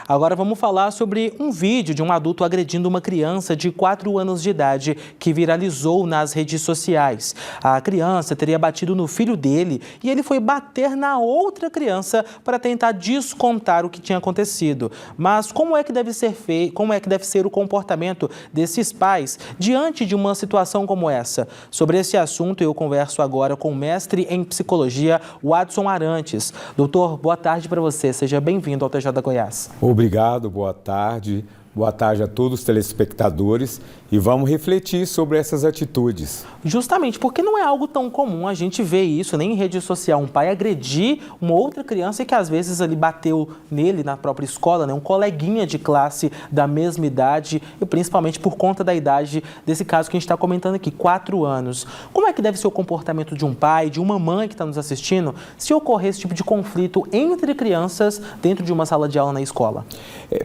Agora vamos falar sobre um vídeo de um adulto agredindo uma criança de 4 anos de idade que viralizou nas redes sociais. A criança teria batido no filho dele e ele foi bater na outra criança para tentar descontar o que tinha acontecido. Mas como é que deve ser o comportamento desses pais diante de uma situação como essa? Sobre esse assunto eu converso agora com o mestre em psicologia, Wadson Arantes. Doutor, boa tarde para você. Seja bem-vindo ao TJ Goiás. Obrigado, boa tarde. Boa tarde a todos os telespectadores e vamos refletir sobre essas atitudes. Justamente porque não é algo tão comum a gente ver isso, nem em rede social, um pai agredir uma outra criança que às vezes ali bateu nele na própria escola, né? Um coleguinha de classe da mesma idade e principalmente por conta da idade desse caso que a gente está comentando aqui, 4 anos. Como é que deve ser o comportamento de um pai, de uma mãe que está nos assistindo, se ocorrer esse tipo de conflito entre crianças dentro de uma sala de aula na escola?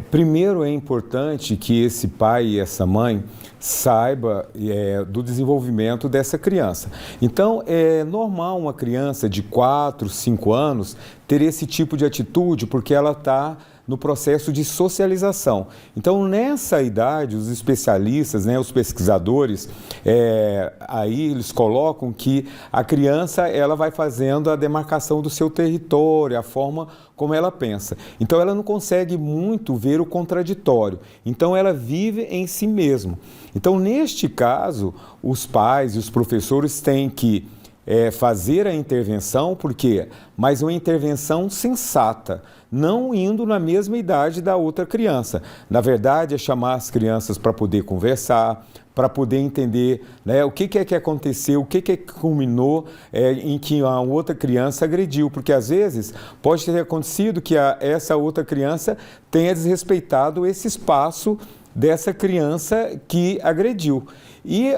Primeiro é importante que esse pai e essa mãe saiba do desenvolvimento dessa criança. Então, é normal uma criança de 4, 5 anos ter esse tipo de atitude porque ela está no processo de socialização. Então, nessa idade, os especialistas, os pesquisadores, aí eles colocam que a criança ela vai fazendo a demarcação do seu território, a forma como ela pensa. Então, ela não consegue muito ver o contraditório. Então, ela vive em si mesma. Então, neste caso, os pais e os professores têm que fazer a intervenção, porque mas uma intervenção sensata, não indo na mesma idade da outra criança. Na verdade, é chamar as crianças para poder conversar, para poder entender o que é que aconteceu, o que é que culminou em que a outra criança agrediu, porque às vezes pode ter acontecido que essa outra criança tenha desrespeitado esse espaço dessa criança que agrediu. E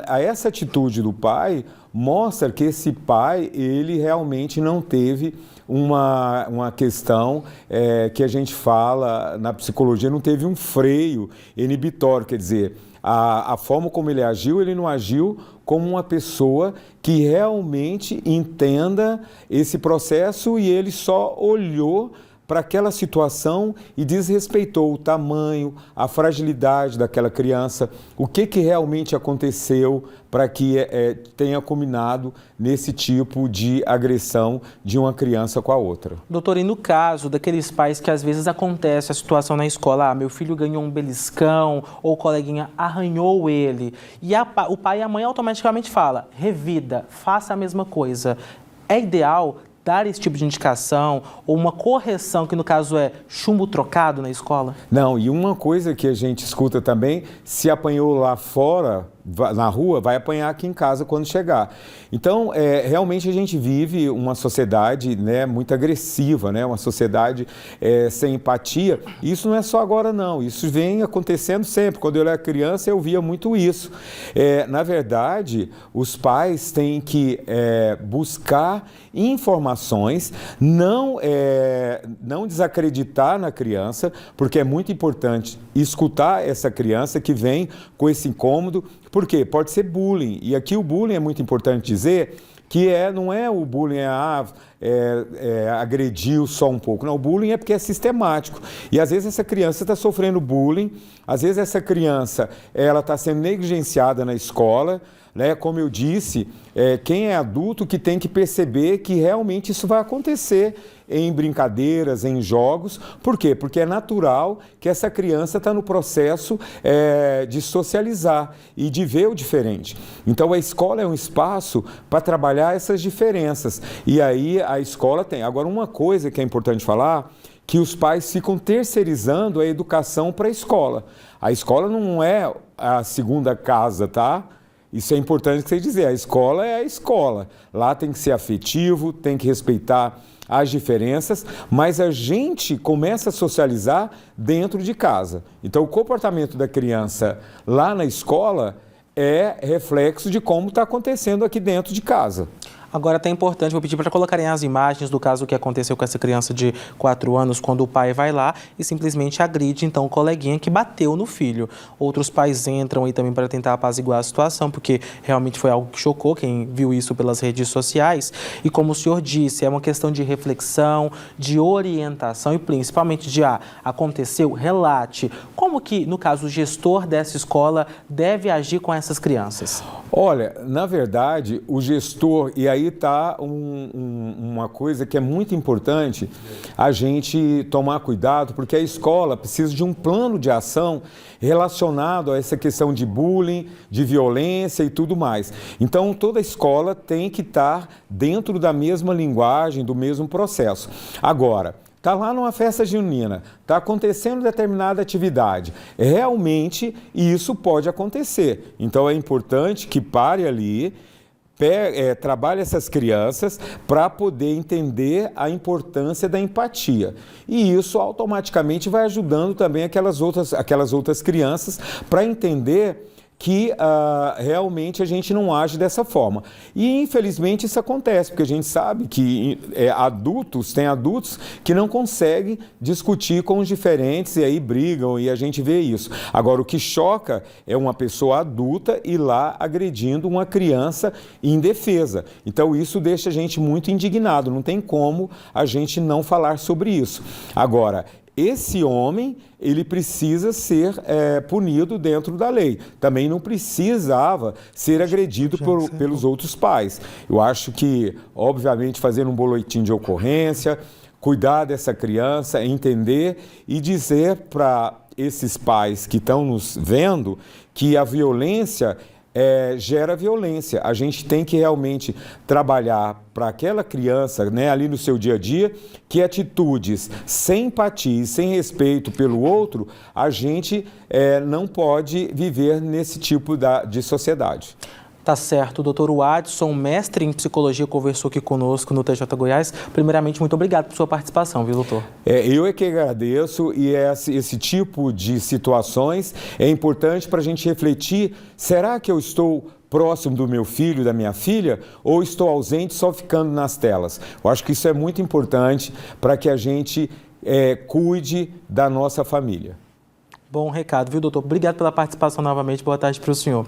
essa atitude do pai mostra que esse pai, ele realmente não teve uma questão que a gente fala na psicologia, não teve um freio inibitório, quer dizer, a forma como ele não agiu como uma pessoa que realmente entenda esse processo e ele só olhou para aquela situação e desrespeitou o tamanho, a fragilidade daquela criança, o que realmente aconteceu para que tenha culminado nesse tipo de agressão de uma criança com a outra. Doutor, e no caso daqueles pais que às vezes acontece a situação na escola, meu filho ganhou um beliscão ou o coleguinha arranhou ele, e o pai e a mãe automaticamente falam, revida, faça a mesma coisa. É ideal dar esse tipo de indicação ou uma correção, que no caso é chumbo trocado na escola? Não, e uma coisa que a gente escuta também, se apanhou lá fora, na rua, vai apanhar aqui em casa quando chegar. Então, realmente a gente vive uma sociedade muito agressiva, uma sociedade sem empatia. Isso não é só agora não, isso vem acontecendo sempre. Quando eu era criança eu via muito isso. Na verdade, os pais têm que buscar informações, não desacreditar na criança, porque é muito importante escutar essa criança que vem com esse incômodo. Por quê? Pode ser bullying. E aqui o bullying é muito importante dizer que não é o bullying, agrediu só um pouco. Não, o bullying é porque é sistemático. E às vezes essa criança está sofrendo bullying, às vezes essa criança está sendo negligenciada na escola. Como eu disse, quem é adulto que tem que perceber que realmente isso vai acontecer em brincadeiras, em jogos. Por quê? Porque é natural que essa criança está no processo de socializar e de ver o diferente. Então a escola é um espaço para trabalhar essas diferenças. E aí a escola tem. Agora, uma coisa que é importante falar, que os pais ficam terceirizando a educação para a escola. A escola não é a segunda casa, tá? Isso é importante que você dizer, a escola é a escola. Lá tem que ser afetivo, tem que respeitar as diferenças, mas a gente começa a socializar dentro de casa. Então, o comportamento da criança lá na escola é reflexo de como está acontecendo aqui dentro de casa. Agora, até importante, vou pedir para colocarem as imagens do caso que aconteceu com essa criança de 4 anos, quando o pai vai lá e simplesmente agride, então, o coleguinha que bateu no filho. Outros pais entram aí também para tentar apaziguar a situação, porque realmente foi algo que chocou quem viu isso pelas redes sociais. E como o senhor disse, é uma questão de reflexão, de orientação e principalmente de, aconteceu, relate. Como que, no caso, o gestor dessa escola deve agir com essas crianças? Olha, na verdade, o gestor, e aí está uma coisa que é muito importante a gente tomar cuidado, porque a escola precisa de um plano de ação relacionado a essa questão de bullying, de violência e tudo mais. Então, toda escola tem que estar dentro da mesma linguagem, do mesmo processo. Agora, está lá numa festa junina, está acontecendo determinada atividade. Realmente, isso pode acontecer. Então, é importante que pare ali, trabalhe essas crianças para poder entender a importância da empatia. E isso automaticamente vai ajudando também aquelas outras crianças para entender que realmente a gente não age dessa forma. E, infelizmente, isso acontece, porque a gente sabe que tem adultos que não conseguem discutir com os diferentes e aí brigam e a gente vê isso. Agora, o que choca é uma pessoa adulta ir lá agredindo uma criança indefesa. Então, isso deixa a gente muito indignado, não tem como a gente não falar sobre isso. Agora, esse homem, ele precisa ser punido dentro da lei. Também não precisava ser agredido pelos outros pais. Eu acho que, obviamente, fazer um boletim de ocorrência, cuidar dessa criança, entender e dizer para esses pais que estão nos vendo que a violência gera violência. A gente tem que realmente trabalhar para aquela criança, né, ali no seu dia a dia, que atitudes sem empatia e sem respeito pelo outro, a gente não pode viver nesse tipo de sociedade. Tá certo. O doutor Wadson, mestre em psicologia, conversou aqui conosco no TJ Goiás. Primeiramente, muito obrigado por sua participação, viu, doutor? Eu é que agradeço, e esse tipo de situações é importante para a gente refletir: será que eu estou próximo do meu filho, da minha filha, ou estou ausente só ficando nas telas? Eu acho que isso é muito importante para que a gente cuide da nossa família. Bom recado, viu, doutor? Obrigado pela participação novamente. Boa tarde para o senhor.